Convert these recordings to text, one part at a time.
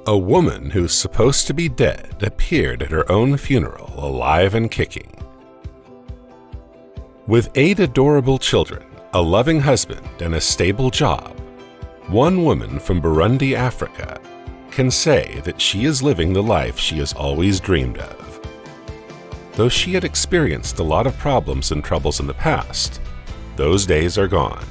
A woman who's supposed to be dead appeared at her own funeral, alive and kicking. With 8 adorable children, a loving husband, and a stable job, one woman from Burundi, Africa, can say that she is living the life she has always dreamed of. Though she had experienced a lot of problems and troubles in the past, those days are gone.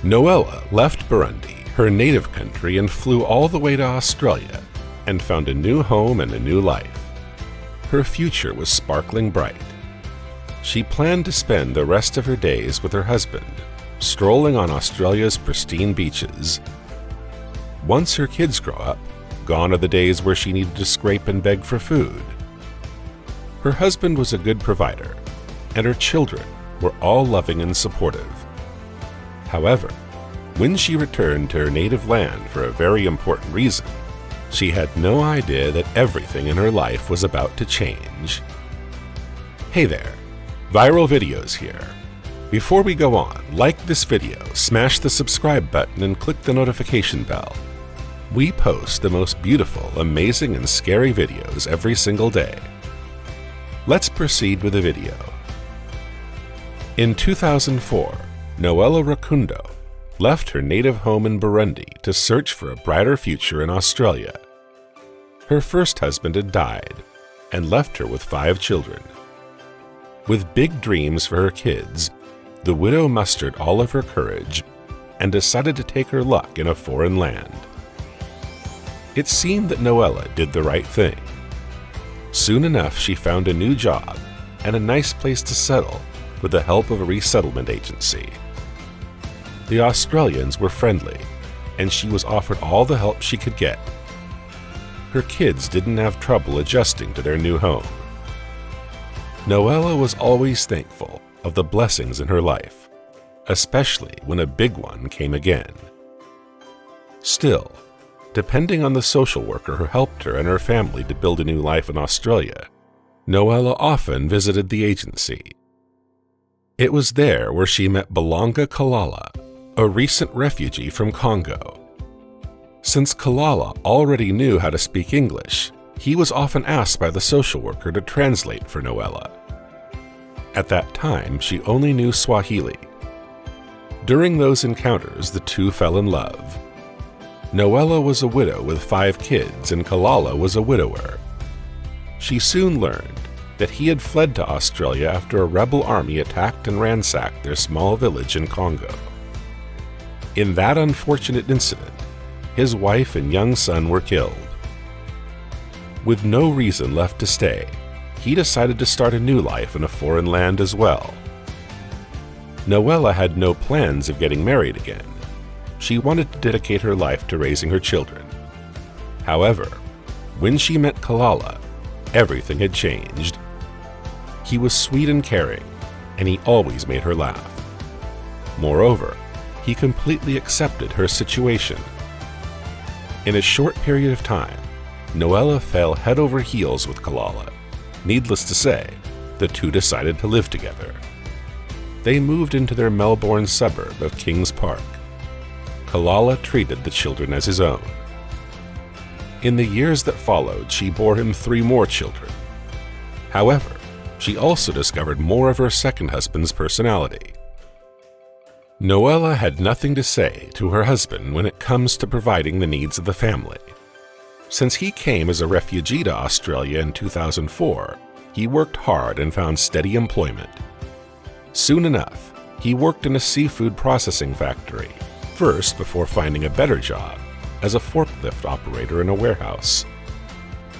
Noella left Burundi, her native country, and flew all the way to Australia and found a new home and a new life. Her future was sparkling bright. She planned to spend the rest of her days with her husband, strolling on Australia's pristine beaches. Once her kids grow up, gone are the days where she needed to scrape and beg for food. Her husband was a good provider, and her children were all loving and supportive. However, when she returned to her native land for a very important reason, she had no idea that everything in her life was about to change. Hey there, Viral Videos here. Before we go on, like this video, smash the subscribe button and click the notification bell. We post the most beautiful, amazing, and scary videos every single day. Let's proceed with the video. In 2004, Noella Rukundo left her native home in Burundi to search for a brighter future in Australia. Her first husband had died and left her with 5 children. With big dreams for her kids, the widow mustered all of her courage and decided to take her luck in a foreign land. It seemed that Noella did the right thing. Soon enough, she found a new job and a nice place to settle with the help of a resettlement agency. The Australians were friendly, and she was offered all the help she could get. Her kids didn't have trouble adjusting to their new home. Noella was always thankful of the blessings in her life, especially when a big one came again. Still, depending on the social worker who helped her and her family to build a new life in Australia, Noella often visited the agency. It was there where she met Balanga Kalala, a recent refugee from Congo. Since Kalala already knew how to speak English, he was often asked by the social worker to translate for Noella. At that time, she only knew Swahili. During those encounters, the two fell in love. Noella was a widow with 5 kids, and Kalala was a widower. She soon learned that he had fled to Australia after a rebel army attacked and ransacked their small village in Congo. In that unfortunate incident, his wife and young son were killed. With no reason left to stay, he decided to start a new life in a foreign land as well. Noella had no plans of getting married again. She wanted to dedicate her life to raising her children. However, when she met Kalala, everything had changed. He was sweet and caring, and he always made her laugh. Moreover, he completely accepted her situation. In a short period of time, Noella fell head over heels with Kalala. Needless to say, the two decided to live together. They moved into their Melbourne suburb of Kings Park. Kalala treated the children as his own. In the years that followed, she bore him 3 more children. However, she also discovered more of her second husband's personality. Noella had nothing to say to her husband when it comes to providing the needs of the family. Since he came as a refugee to Australia in 2004, he worked hard and found steady employment. Soon enough, he worked in a seafood processing factory, first before finding a better job as a forklift operator in a warehouse.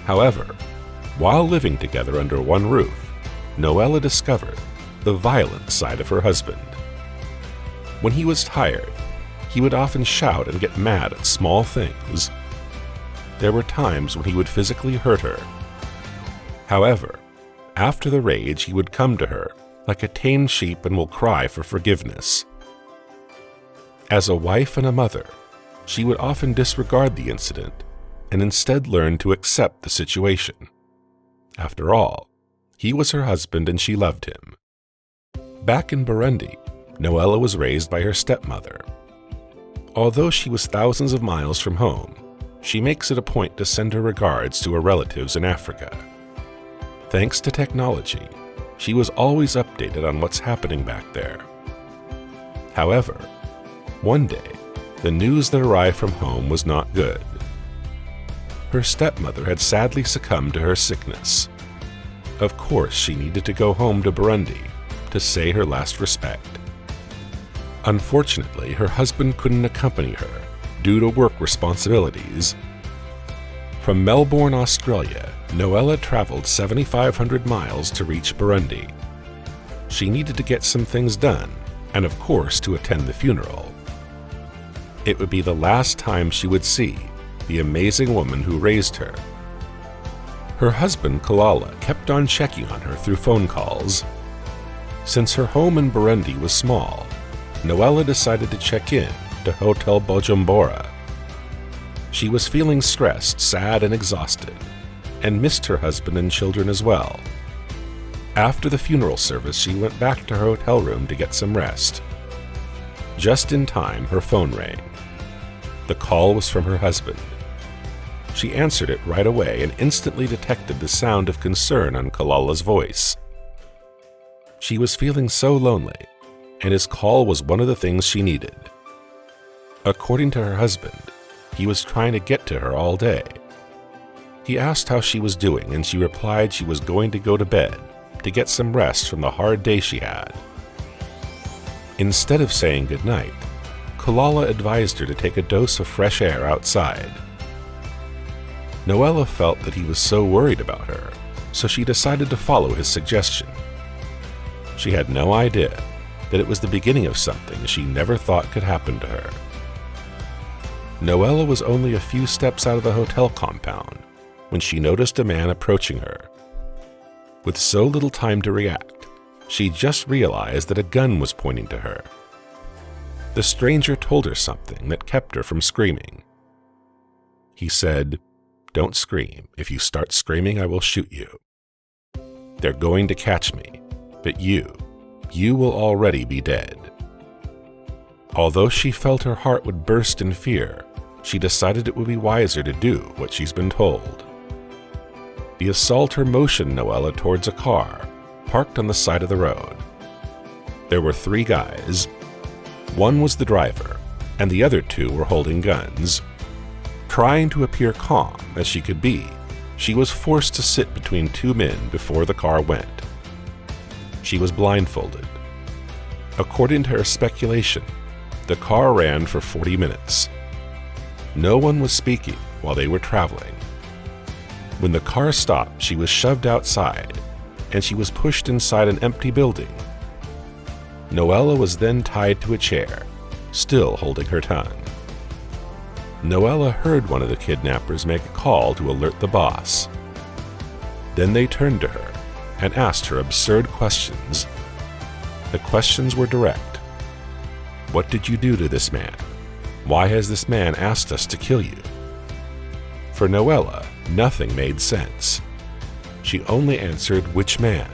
However, while living together under one roof, Noella discovered the violent side of her husband. When he was tired, he would often shout and get mad at small things. There were times when he would physically hurt her. However, after the rage, he would come to her like a tamed sheep and will cry for forgiveness. As a wife and a mother, she would often disregard the incident and instead learn to accept the situation. After all, he was her husband and she loved him. Back in Burundi, Noella was raised by her stepmother. Although she was thousands of miles from home, she makes it a point to send her regards to her relatives in Africa. Thanks to technology, she was always updated on what's happening back there. However, one day, the news that arrived from home was not good. Her stepmother had sadly succumbed to her sickness. Of course, she needed to go home to Burundi to say her last respect. Unfortunately, her husband couldn't accompany her due to work responsibilities. From Melbourne, Australia, Noella traveled 7,500 miles to reach Burundi. She needed to get some things done, and of course to attend the funeral. It would be the last time she would see the amazing woman who raised her. Her husband, Kalala, kept on checking on her through phone calls. Since her home in Burundi was small, Noella decided to check in to Hotel Bujumbura. She was feeling stressed, sad, and exhausted, and missed her husband and children as well. After the funeral service, she went back to her hotel room to get some rest. Just in time, her phone rang. The call was from her husband. She answered it right away and instantly detected the sound of concern on Kalala's voice. She was feeling so lonely, and his call was one of the things she needed. According to her husband, he was trying to get to her all day. He asked how she was doing, and she replied she was going to go to bed to get some rest from the hard day she had. Instead of saying goodnight, Kalala advised her to take a dose of fresh air outside. Noella felt that he was so worried about her, so she decided to follow his suggestion. She had no idea that it was the beginning of something she never thought could happen to her. Noella was only a few steps out of the hotel compound when she noticed a man approaching her. With so little time to react, she just realized that a gun was pointing to her. The stranger told her something that kept her from screaming. He said, "Don't scream. If you start screaming, I will shoot you. They're going to catch me, but you will already be dead." Although she felt her heart would burst in fear, she decided it would be wiser to do what she's been told. The assaulter motioned Noella towards a car parked on the side of the road. There were 3 guys. One was the driver, and the other 2 were holding guns. Trying to appear calm as she could be, she was forced to sit between 2 men before the car went. She was blindfolded. According to her speculation, the car ran for 40 minutes. No one was speaking while they were traveling. When the car stopped, she was shoved outside, and she was pushed inside an empty building. Noella was then tied to a chair, still holding her tongue. Noella heard one of the kidnappers make a call to alert the boss. Then they turned to her and asked her absurd questions. The questions were direct. What did you do to this man? Why has this man asked us to kill you? For Noella, nothing made sense. She only answered, which man?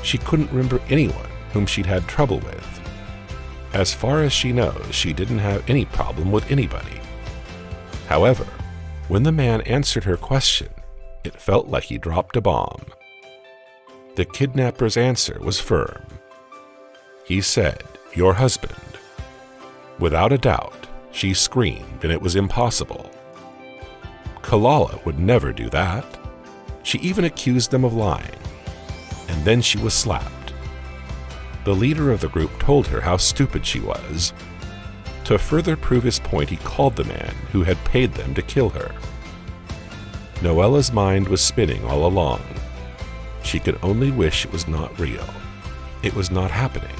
She couldn't remember anyone whom she'd had trouble with. As far as she knows, she didn't have any problem with anybody. However, when the man answered her question, it felt like he dropped a bomb. The kidnapper's answer was firm. He said, "Your husband." Without a doubt, she screamed, and it was impossible. Kalala would never do that. She even accused them of lying. And then she was slapped. The leader of the group told her how stupid she was. To further prove his point, he called the man who had paid them to kill her. Noella's mind was spinning all along. She could only wish it was not real. It was not happening.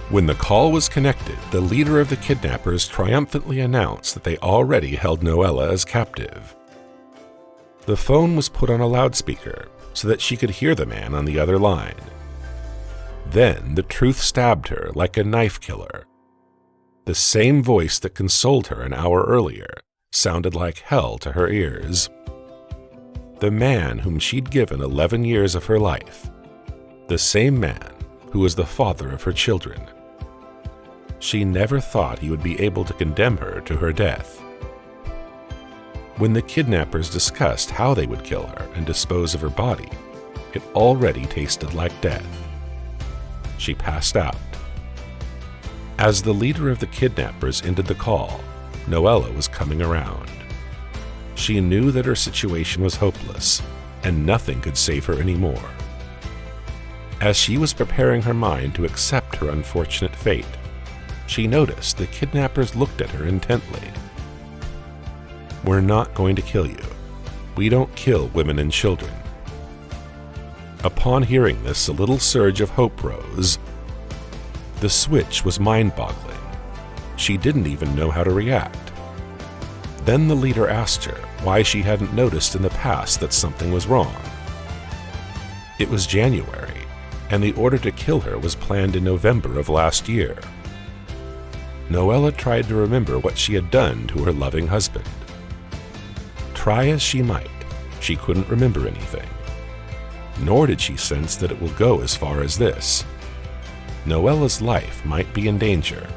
When the call was connected, the leader of the kidnappers triumphantly announced that they already held Noella as captive. The phone was put on a loudspeaker so that she could hear the man on the other line. Then the truth stabbed her like a knife killer. The same voice that consoled her an hour earlier sounded like hell to her ears. The man whom she'd given 11 years of her life. The same man who was the father of her children. She never thought he would be able to condemn her to her death. When the kidnappers discussed how they would kill her and dispose of her body, it already tasted like death. She passed out. As the leader of the kidnappers ended the call, Noella was coming around. She knew that her situation was hopeless, and nothing could save her anymore. As she was preparing her mind to accept her unfortunate fate, she noticed the kidnappers looked at her intently. "We're not going to kill you. We don't kill women and children." Upon hearing this, a little surge of hope rose. The switch was mind-boggling. She didn't even know how to react. Then the leader asked her why she hadn't noticed in the past that something was wrong. It was January, and the order to kill her was planned in November of last year. Noella tried to remember what she had done to her loving husband. Try as she might, she couldn't remember anything. Nor did she sense that it will go as far as this. Noella's life might be in danger.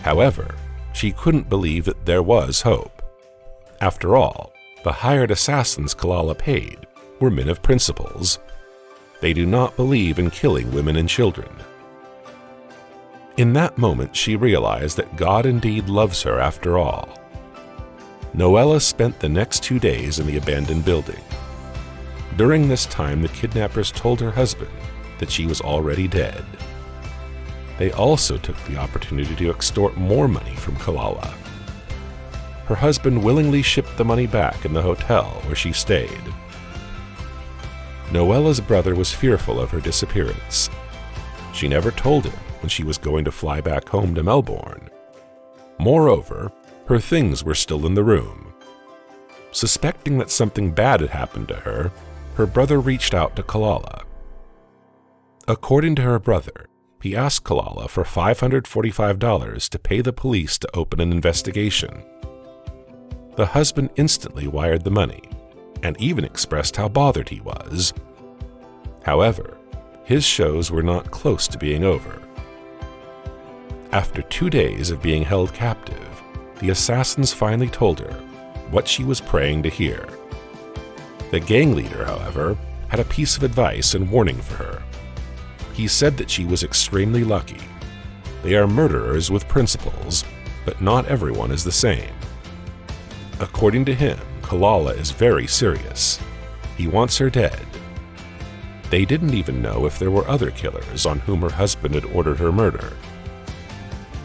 However, she couldn't believe that there was hope. After all, the hired assassins Kalala paid were men of principles. They do not believe in killing women and children. In that moment, she realized that God indeed loves her after all. Noella spent the next 2 days in the abandoned building. During this time, the kidnappers told her husband that she was already dead. They also took the opportunity to extort more money from Kalala. Her husband willingly shipped the money back in the hotel where she stayed. Noella's brother was fearful of her disappearance. She never told him when she was going to fly back home to Melbourne. Moreover, her things were still in the room. Suspecting that something bad had happened to her, her brother reached out to Kalala. According to her brother, he asked Kalala for $545 to pay the police to open an investigation. The husband instantly wired the money, and even expressed how bothered he was. However, his shows were not close to being over. After 2 days of being held captive, the assassins finally told her what she was praying to hear. The gang leader, however, had a piece of advice and warning for her. He said that she was extremely lucky. They are murderers with principles, but not everyone is the same. According to him, Kalala is very serious. He wants her dead. They didn't even know if there were other killers on whom her husband had ordered her murder.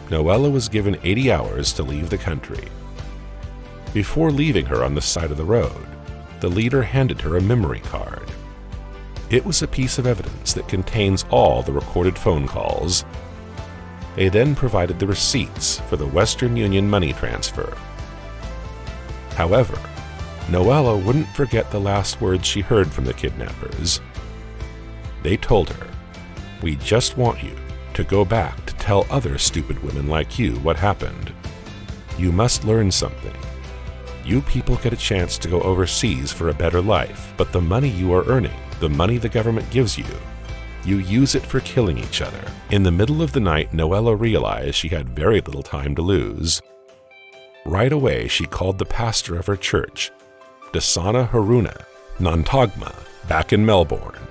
Noella was given 80 hours to leave the country. Before leaving her on the side of the road, the leader handed her a memory card. It was a piece of evidence that contains all the recorded phone calls. They then provided the receipts for the Western Union money transfer. However, Noella wouldn't forget the last words she heard from the kidnappers. They told her, "We just want you to go back to tell other stupid women like you what happened. You must learn something. You people get a chance to go overseas for a better life, but the money you are earning, the money the government gives you, you use it for killing each other." In the middle of the night, Noella realized she had very little time to lose. Right away, she called the pastor of her church, Dasana Haruna Nantagma, back in Melbourne.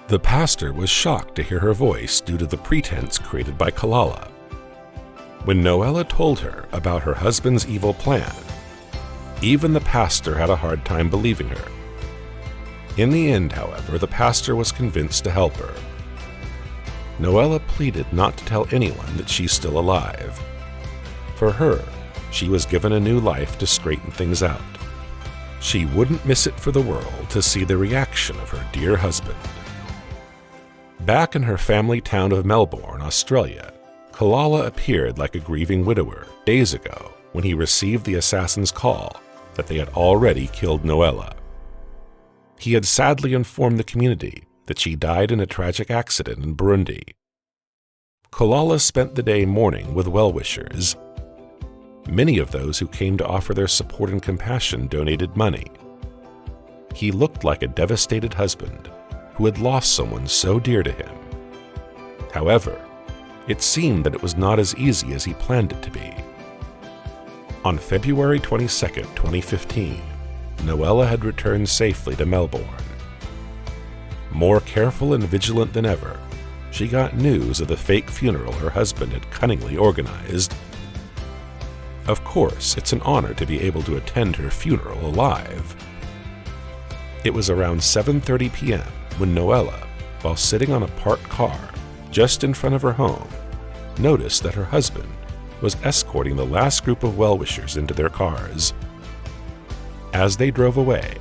The pastor was shocked to hear her voice due to the pretense created by Kalala. When Noella told her about her husband's evil plan, even the pastor had a hard time believing her. In the end, however, the pastor was convinced to help her. Noella pleaded not to tell anyone that she's still alive. For her, she was given a new life to straighten things out. She wouldn't miss it for the world to see the reaction of her dear husband. Back in her family town of Melbourne, Australia, Kalala appeared like a grieving widower days ago when he received the assassin's call that they had already killed Noella. He had sadly informed the community that she died in a tragic accident in Burundi. Kalala spent the day mourning with well-wishers. Many of those who came to offer their support and compassion donated money. He looked like a devastated husband who had lost someone so dear to him. However, it seemed that it was not as easy as he planned it to be. On February 22, 2015, Noella had returned safely to Melbourne. More careful and vigilant than ever, she got news of the fake funeral her husband had cunningly organized. Of course, it's an honor to be able to attend her funeral alive. It was around 7:30 p.m. when Noella, while sitting on a parked car just in front of her home, noticed that her husband was escorting the last group of well-wishers into their cars. As they drove away,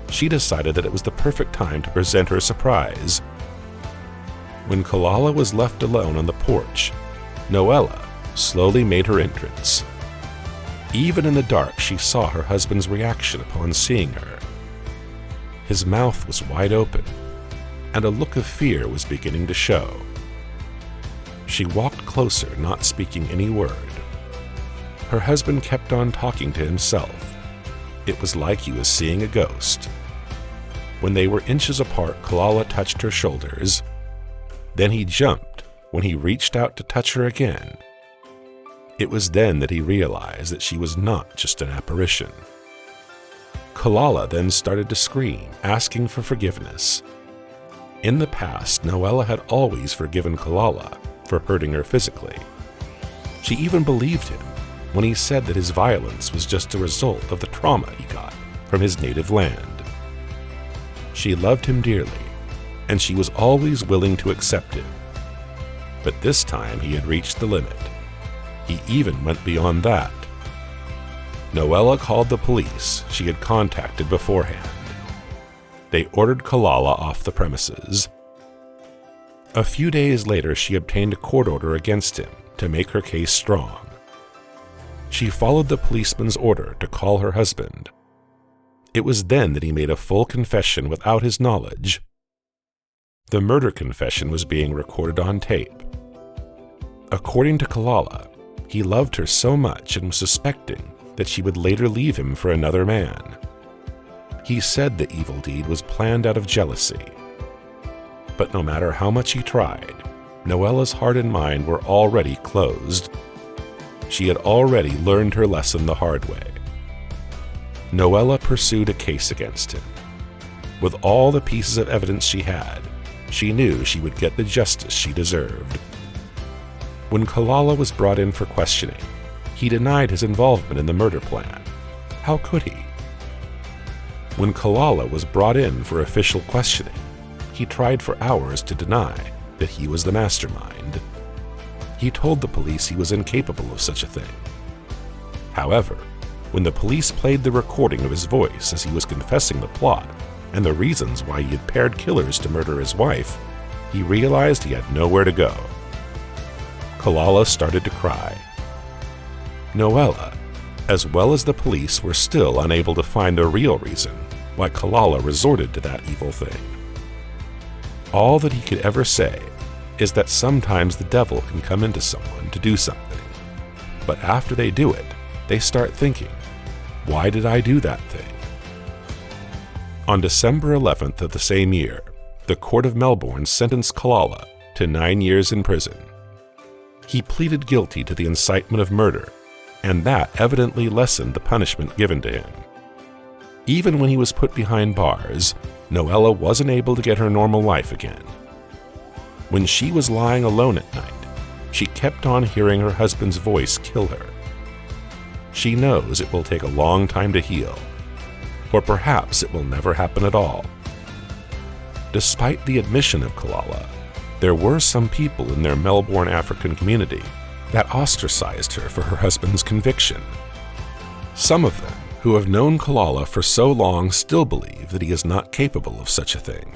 she decided that it was the perfect time to present her surprise. When Kalala was left alone on the porch, Noella slowly made her entrance. Even in the dark, she saw her husband's reaction upon seeing her. His mouth was wide open, and a look of fear was beginning to show. She walked closer, not speaking any word. Her husband kept on talking to himself. It was like he was seeing a ghost. When they were inches apart, Kalala touched her shoulders. Then he jumped when he reached out to touch her again. It was then that he realized that she was not just an apparition. Kalala then started to scream, asking for forgiveness. In the past, Noella had always forgiven Kalala for hurting her physically. She even believed him when he said that his violence was just a result of the trauma he got from his native land. She loved him dearly, and she was always willing to accept him. But this time he had reached the limit. He even went beyond that. Noella called the police she had contacted beforehand. They ordered Kalala off the premises. A few days later, she obtained a court order against him to make her case strong. She followed the policeman's order to call her husband. It was then that he made a full confession without his knowledge. The murder confession was being recorded on tape. According to Kalala, he loved her so much and was suspecting that she would later leave him for another man. He said the evil deed was planned out of jealousy. But no matter how much he tried, Noella's heart and mind were already closed. She had already learned her lesson the hard way. Noella pursued a case against him. With all the pieces of evidence she had, she knew she would get the justice she deserved. When Kalala was brought in for questioning, he denied his involvement in the murder plan. How could he? When Kalala was brought in for official questioning, he tried for hours to deny that he was the mastermind. He told the police he was incapable of such a thing. However, when the police played the recording of his voice as he was confessing the plot and the reasons why he had paired killers to murder his wife, he realized he had nowhere to go. Kalala started to cry. Noella, as well as the police, were still unable to find a real reason why Kalala resorted to that evil thing. All that he could ever say is that sometimes the devil can come into someone to do something, but after they do it, they start thinking, why did I do that thing? On December 11th of the same year, the Court of Melbourne sentenced Kalala to 9 years in prison. He pleaded guilty to the incitement of murder, and that evidently lessened the punishment given to him. Even when he was put behind bars, Noella wasn't able to get her normal life again. When she was lying alone at night, she kept on hearing her husband's voice kill her. She knows it will take a long time to heal, or perhaps it will never happen at all. Despite the admission of Kalala, there were some people in their Melbourne African community that ostracized her for her husband's conviction. Some of them, who have known Kalala for so long, still believe that he is not capable of such a thing.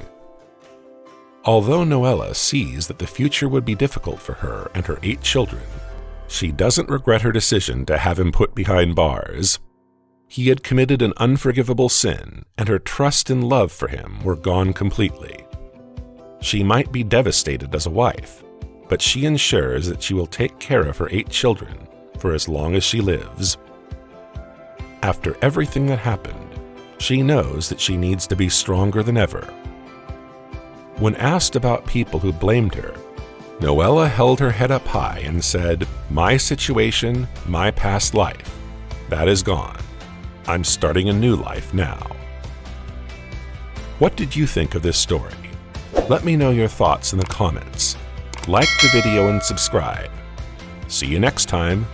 Although Noella sees that the future would be difficult for her and her 8 children, she doesn't regret her decision to have him put behind bars. He had committed an unforgivable sin, and her trust and love for him were gone completely. She might be devastated as a wife, but she ensures that she will take care of her 8 children for as long as she lives. After everything that happened, she knows that she needs to be stronger than ever. When asked about people who blamed her, Noella held her head up high and said, "My situation, my past life. That is gone. I'm starting a new life now. What did you think of this story? Let me know your thoughts in the comments. Like the video and subscribe. See you next time.